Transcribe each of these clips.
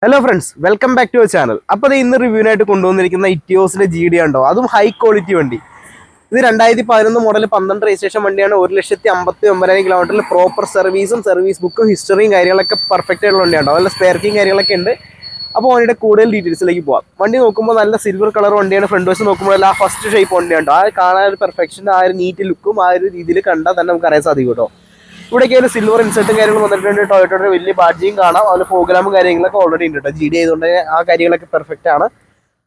Hello friends, welcome back to our channel. അപ്പോൾ ഇന്ന് റിവ്യൂവിനായിട്ട് കൊണ്ടുവന്നിരിക്കുന്ന ഇറ്റിയോസിലെ GD ഉണ്ടോ, അതും ഹൈ ക്വാളിറ്റി വണ്ടി. ഇത് 2011 മോഡൽ 12 രജിസ്ട്രേഷൻ വണ്ടിയാണ്. 1,59,000 കിലോമീറ്ററിൽ പ്രോപ്പർ സർവീസും സർവീസ് ബുക്കും ഹിസ്റ്ററിയും കാര്യങ്ങളൊക്കെ പെർഫെക്റ്റ് ആയിട്ടുള്ള വണ്ടിയുണ്ടോ. നല്ല സ്പെയർക്കിങ് കാര്യങ്ങളൊക്കെ ഉണ്ട്. അപ്പോൾ വണ്ടിയുടെ കൂടുതൽ ഡീറ്റെയിൽസിലേക്ക് പോകാം. വണ്ടി നോക്കുമ്പോൾ നല്ല സിൽവർ കളർ വണ്ടിയാണ്. ഫ്രണ്ട് വശം നോക്കുമ്പോൾ ആ ഫസ്റ്റ് ഷേപ്പ് വണ്ടിയുണ്ടോ, ആ കാണാൻ ഒരു പെർഫെക്ഷൻ, ആ ഒരു നീറ്റ് ലുക്കും ആ ഒരു രീതിയിൽ കണ്ടാൽ തന്നെ നമുക്ക് അറിയാൻ സാധിക്കും കേട്ടോ. ഇവിടേക്ക് ഒരു സിൽവർ ഇൻസെർട്ടും കാര്യങ്ങളും വന്നിട്ടുണ്ട്. ടൊയോട്ടയുടെ വലിയ ബാഡ്ജിയും കാണാം. അതുപോലെ പ്രോഗ്രാമും കാര്യങ്ങളൊക്കെ ഓൾറെഡി ഉണ്ട് കേട്ടോ. GD ആയതുകൊണ്ട് ആ കാര്യങ്ങളൊക്കെ പെർഫെക്റ്റ് ആണ്.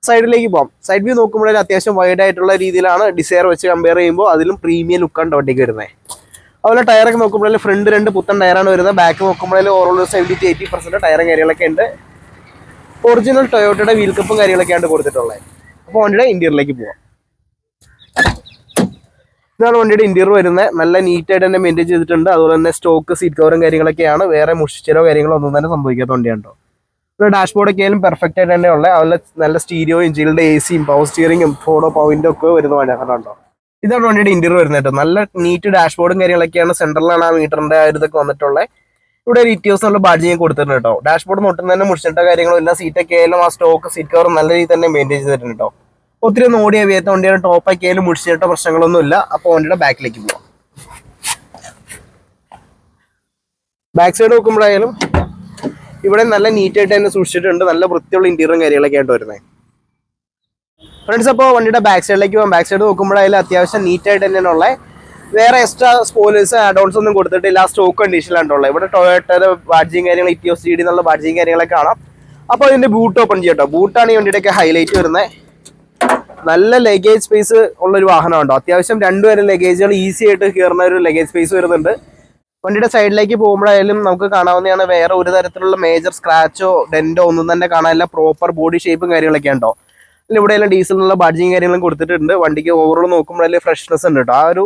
സൈഡിലേക്ക് പോകാം. സൈഡ് വ്യൂ നോക്കുമ്പോഴേ അത്യാവശ്യം വൈഡ് ആയിട്ടുള്ള രീതിയിലാണ് ഡിസയർ വെച്ച് കമ്പയർ ചെയ്യുമ്പോൾ അതിലും പ്രീമിയം ലുക്കാണ് വണ്ടിക്ക് വരുന്നത്. അതുപോലെ ടയറൊക്കെ നോക്കുമ്പോഴേ ഫ്രണ്ട് 2 പുത്തൻ ടയറാണ് വരുന്നത്. ബാക്ക് നോക്കുമ്പോഴേ ഓവറോൾ 70-80% ടയറും കാര്യങ്ങളൊക്കെ ഉണ്ട്. ഒറിജിനൽ ടൊയോട്ടയുടെ വീൽ കപ്പും കാര്യങ്ങളൊക്കെയാണ് കൊടുത്തിട്ടുള്ളത്. അപ്പോൾ വണ്ടിയുടെ ഇന്റീരിയറിലേക്ക് പോവാം. ഇതാണ് വണ്ടിയുടെ ഇന്റീരിയർ വരുന്നത്. നല്ല നീറ്റായിട്ട് തന്നെ മെയിൻറ്റെയിൻ ചെയ്തിട്ടുണ്ട്. അതുപോലെ തന്നെ സ്റ്റോക്ക് സീറ്റ് കവറും കാര്യങ്ങളൊക്കെയാണ്. വേറെ മുഷിച്ചലോ കാര്യങ്ങളോ ഒന്നും തന്നെ സംഭവിക്കാത്ത വണ്ടിയാണോ. ഇവിടെ ഡാഷ്ബോർഡൊക്കെ ആയാലും പെർഫെക്റ്റ് ആയിട്ട് തന്നെ ഉള്ളത്. അതുപോലെ നല്ല സ്റ്റീരിയോ, ഇഞ്ചിയുടെ AC, പവർ സ്റ്റിയറിംഗും ഫോഡോ പോയിന്റും ഒക്കെ വരുന്ന വണ്ടിയാണോ. ഇതാണ് വണ്ടിയുടെ ഇന്റീരിയർ വരുന്നത് കേട്ടോ. നല്ല നീറ്റ് ഡാഷ്ബോർഡും കാര്യങ്ങളൊക്കെയാണ്. സെൻട്രലിലാണ് ആ മീറ്ററിന്റെ ഇതൊക്കെ വന്നിട്ടുള്ളത്. ഇവിടെ ഒരു ഇറ്റിയോസ് ഉള്ള ബാഡ്ജിങ് കൊടുത്തിട്ടുണ്ട് കേട്ടോ. ഡാഷ്ബോർഡ് ഒട്ടും തന്നെ മുഷിച്ചിട്ട കാര്യങ്ങളും ഇല്ല. സീറ്റൊക്കെ ആയാലും ആ സ്റ്റോക്ക് സീറ്റ് കവർ നല്ല രീതിയിൽ തന്നെ മെയിൻറ്റെയിൻ ചെയ്തിട്ടുണ്ട് കേട്ടോ. ഒത്തിരി ഒന്നും ഓടിയ വേത്ത വണ്ടിയാണ്. ടോപ്പൊക്കെ ആയാലും മുടിച്ചിട്ട പ്രശ്നങ്ങളൊന്നും ഇല്ല. അപ്പോൾ വണ്ടിയുടെ ബാക്കിലേക്ക് പോവാം. ബാക്ക് സൈഡ് നോക്കുമ്പോഴായാലും ഇവിടെ നല്ല നീറ്റായിട്ട് തന്നെ സൂക്ഷിച്ചിട്ടുണ്ട്. നല്ല വൃത്തിയുള്ള ഇന്റീരിയറും കാര്യങ്ങളൊക്കെ ആയിട്ട് വരുന്നത് ഫ്രണ്ട്സ്. അപ്പോൾ വണ്ടിയുടെ ബാക്ക് സൈഡിലേക്ക് പോകാം. ബാക്ക് സൈഡ് നോക്കുമ്പോഴായാലും അത്യാവശ്യം നീറ്റായിട്ട് തന്നെയാണ് ഉള്ളത്. വേറെ എക്സ്ട്രാ സ്പോയിലേഴ്സ് ആഡോൺസ് ഒന്നും കൊടുത്തിട്ടില്ല. സ്റ്റോക്ക് കണ്ടീഷനിലാണുള്ളത്. ഇവിടെ ടൊയോട്ടയുടെ ബാഡ്ജിങ് കാര്യങ്ങൾ, ഇറ്റിയോസ് GD എന്നുള്ള ബാഡ്ജിങ് കാര്യങ്ങളൊക്കെ കാണാം. അപ്പോൾ അതിന്റെ ബൂട്ട് ഓപ്പൺ ചെയ്യട്ടോ. ബൂട്ടാണ് ഈ വണ്ടിയുടെയൊക്കെ ഹൈലൈറ്റ് വരുന്നത്. നല്ല ലഗേജ് സ്പേസ് ഉള്ളൊരു വാഹനമുണ്ടോ. അത്യാവശ്യം 2 വരെ ലഗേജുകൾ ഈസി ആയിട്ട് കയറുന്ന ഒരു ലഗേജ് സ്പേസ് വരുന്നുണ്ട്. വണ്ടിയുടെ സൈഡിലേക്ക് പോകുമ്പോഴായാലും നമുക്ക് കാണാവുന്നതാണ്. വേറെ ഒരു തരത്തിലുള്ള മേജർ സ്ക്രാച്ചോ ഡെന്റോ ഒന്നും തന്നെ കാണാനില്ല. പ്രോപ്പർ ബോഡി ഷേപ്പും കാര്യങ്ങളൊക്കെ ഉണ്ടോ. ഇവിടെയെല്ലാം ഡീസലിനുള്ള ബാഡ്ജിങ് കാര്യങ്ങളും കൊടുത്തിട്ടുണ്ട്. വണ്ടിക്ക് ഓവറോൾ നോക്കുമ്പോഴല്ലേ ഫ്രഷ്നെസ് ഉണ്ട് കേട്ടോ. ആ ഒരു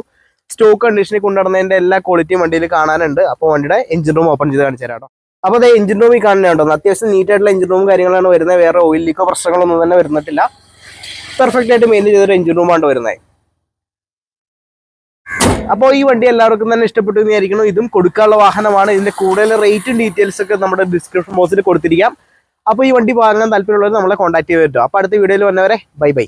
സ്റ്റോക്ക് കണ്ടീഷനിൽ കൊണ്ടുവരുന്നതിന്റെ എല്ലാ ക്വാളിറ്റിയും വണ്ടിയിൽ കാണാനുണ്ട്. അപ്പോൾ വണ്ടിയുടെ എഞ്ചിൻ റൂം ഓപ്പൺ ചെയ്ത് കാണിച്ചു തരാം കേട്ടോ. അപ്പോൾ അതേ എഞ്ചിൻ റൂമിൽ കാണുന്നുണ്ടോ. അത്യാവശ്യം നീറ്റായിട്ടുള്ള എഞ്ചിൻ റൂം കാര്യങ്ങളാണ് വരുന്നത്. വേറെ ഓയിൽ ലീക്കോ പ്രശ്നങ്ങളൊന്നും തന്നെ വരുന്നിട്ടില്ല. പെർഫെക്റ്റ് ആയിട്ട് മെയിൻറ്റെയിൻ ചെയ്തൊരു എഞ്ചിൻ റൂമാണ് വരുന്നത്. അപ്പോൾ ഈ വണ്ടി എല്ലാവർക്കും തന്നെ ഇഷ്ടപ്പെട്ടു എന്നായിരിക്കണം. ഇതും കൊടുക്കാനുള്ള വാഹനമാണ്. ഇതിന്റെ കൂടുതൽ റേറ്റും ഡീറ്റെയിൽസ് ഒക്കെ നമ്മുടെ ഡിസ്ക്രിപ്ഷൻ ബോക്സിൽ കൊടുത്തിരിക്കാം. അപ്പോൾ ഈ വണ്ടി വാങ്ങാൻ താല്പര്യമുള്ളവർ നമ്മളെ കോൺടാക്ട് ചെയ്ത് പറ്റും. അപ്പോൾ അടുത്ത വീഡിയോയിൽ വന്നവരെ ബൈ ബൈ.